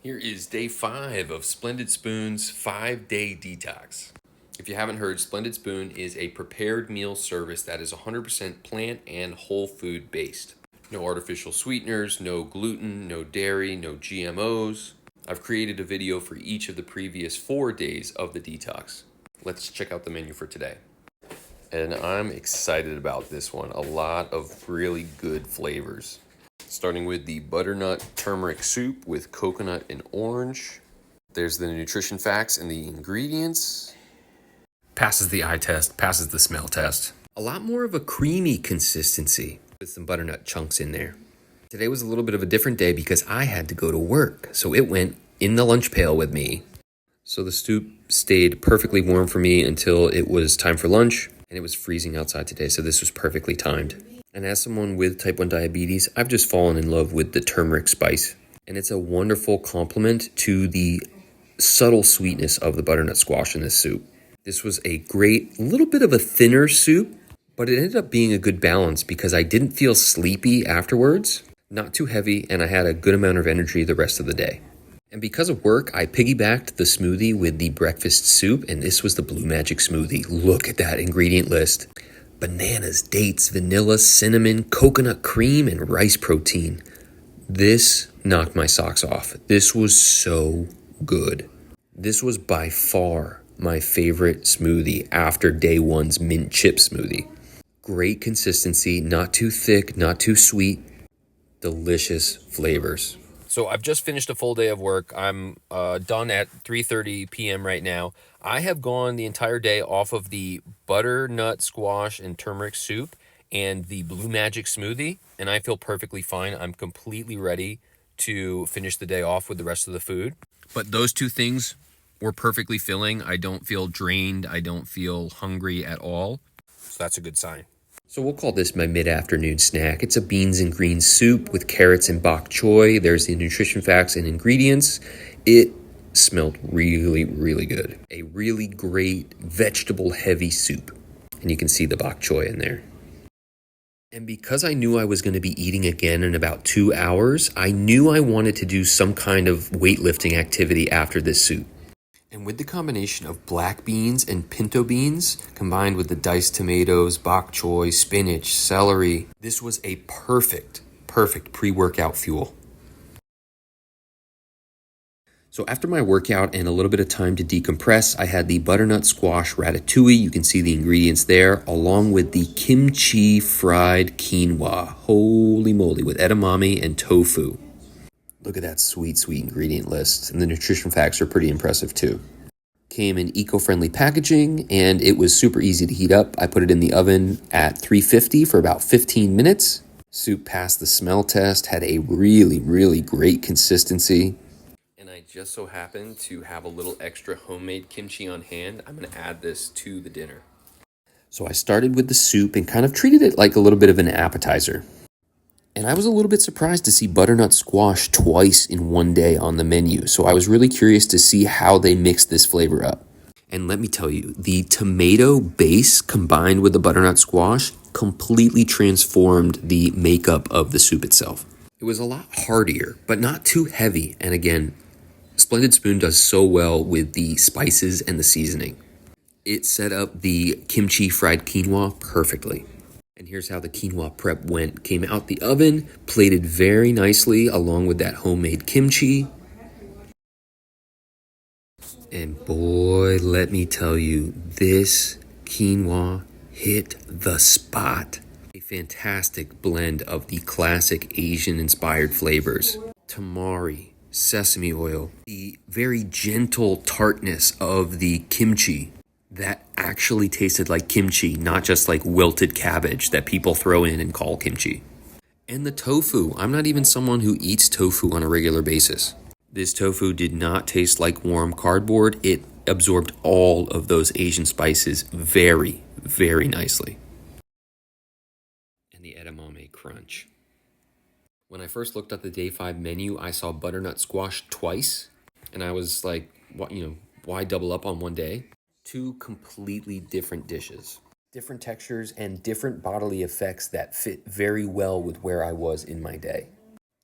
Here is day 5 of Splendid Spoon's 5-day detox. If you haven't heard, Splendid Spoon is a prepared meal service that is 100% plant and whole food based. No artificial sweeteners, no gluten, no dairy, no GMOs. I've created a video for each of the previous 4 days of the detox. Let's check out the menu for today. And I'm excited about this one. A lot of really good flavors. Starting with the butternut turmeric soup with coconut and orange. There's the nutrition facts and the ingredients. Passes the eye test, passes the smell test. A lot more of a creamy consistency with some butternut chunks in there. Today was a little bit of a different day because I had to go to work, so it went in the lunch pail with me. So the soup stayed perfectly warm for me until it was time for lunch, and it was freezing outside today, so this was perfectly timed. And as someone with type 1 diabetes, I've just fallen in love with the turmeric spice. And it's a wonderful complement to the subtle sweetness of the butternut squash in this soup. This was a great, little bit of a thinner soup, but it ended up being a good balance because I didn't feel sleepy afterwards, not too heavy, and I had a good amount of energy the rest of the day. And because of work, I piggybacked the smoothie with the breakfast soup, and this was the Blue Majik smoothie. Look at that ingredient list. Bananas, dates, vanilla, cinnamon, coconut cream, and rice protein. This knocked my socks off. This was so good. This was by far my favorite smoothie after day 1's mint chip smoothie. Great consistency, not too thick, not too sweet. Delicious flavors. So I've just finished a full day of work. I'm done at 3:30 p.m. right now. I have gone the entire day off of the butternut squash and turmeric soup and the Blue Majik smoothie, and I feel perfectly fine. I'm completely ready to finish the day off with the rest of the food. But those two things were perfectly filling. I don't feel drained. I don't feel hungry at all. So that's a good sign. So we'll call this my mid-afternoon snack. It's a beans and greens soup with carrots and bok choy. There's the nutrition facts and ingredients. It smelled really, really good. A really great vegetable-heavy soup. And you can see the bok choy in there. And because I knew I was going to be eating again in about 2 hours, I knew I wanted to do some kind of weightlifting activity after this soup. And with the combination of black beans and pinto beans, combined with the diced tomatoes, bok choy, spinach, celery, this was a perfect pre-workout fuel. So after my workout and a little bit of time to decompress, I had the butternut squash ratatouille. You can see the ingredients there, along with the kimchi fried quinoa. Holy moly, with edamame and tofu. Look at that sweet, sweet ingredient list. And the nutrition facts are pretty impressive too. Came in eco-friendly packaging, and it was super easy to heat up. I put it in the oven at 350 for about 15 minutes. Soup passed the smell test, had a really, really great consistency. And I just so happened to have a little extra homemade kimchi on hand. I'm going to add this to the dinner. So I started with the soup and kind of treated it like a little bit of an appetizer. And I was a little bit surprised to see butternut squash twice in one day on the menu. So I was really curious to see how they mixed this flavor up. And let me tell you, the tomato base combined with the butternut squash completely transformed the makeup of the soup itself. It was a lot heartier, but not too heavy. And again, Splendid Spoon does so well with the spices and the seasoning. It set up the kimchi fried quinoa perfectly. And here's how the quinoa prep went. Came out the oven, plated very nicely along with that homemade kimchi. And boy, let me tell you, this quinoa hit the spot. A fantastic blend of the classic Asian-inspired flavors. Tamari, sesame oil, the very gentle tartness of the kimchi. That actually tasted like kimchi, not just like wilted cabbage that people throw in and call kimchi. And the tofu. I'm not even someone who eats tofu on a regular basis. This tofu did not taste like warm cardboard. It absorbed all of those Asian spices very, very nicely. And the edamame crunch. When I first looked at the day 5 menu, I saw butternut squash twice. And I was like, why double up on one day? 2 completely different dishes. Different textures and different bodily effects that fit very well with where I was in my day.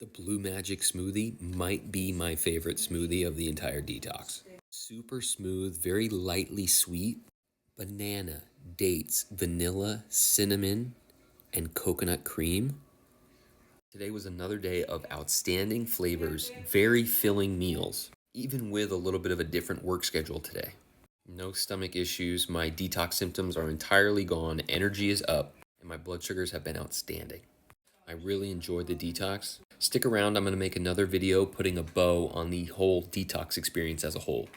The Blue Majik smoothie might be my favorite smoothie of the entire detox. Super smooth, very lightly sweet. Banana, dates, vanilla, cinnamon, and coconut cream. Today was another day of outstanding flavors, very filling meals, even with a little bit of a different work schedule today. No stomach issues, my detox symptoms are entirely gone, energy is up, and my blood sugars have been outstanding. I really enjoyed the detox. Stick around, I'm going to make another video putting a bow on the whole detox experience as a whole.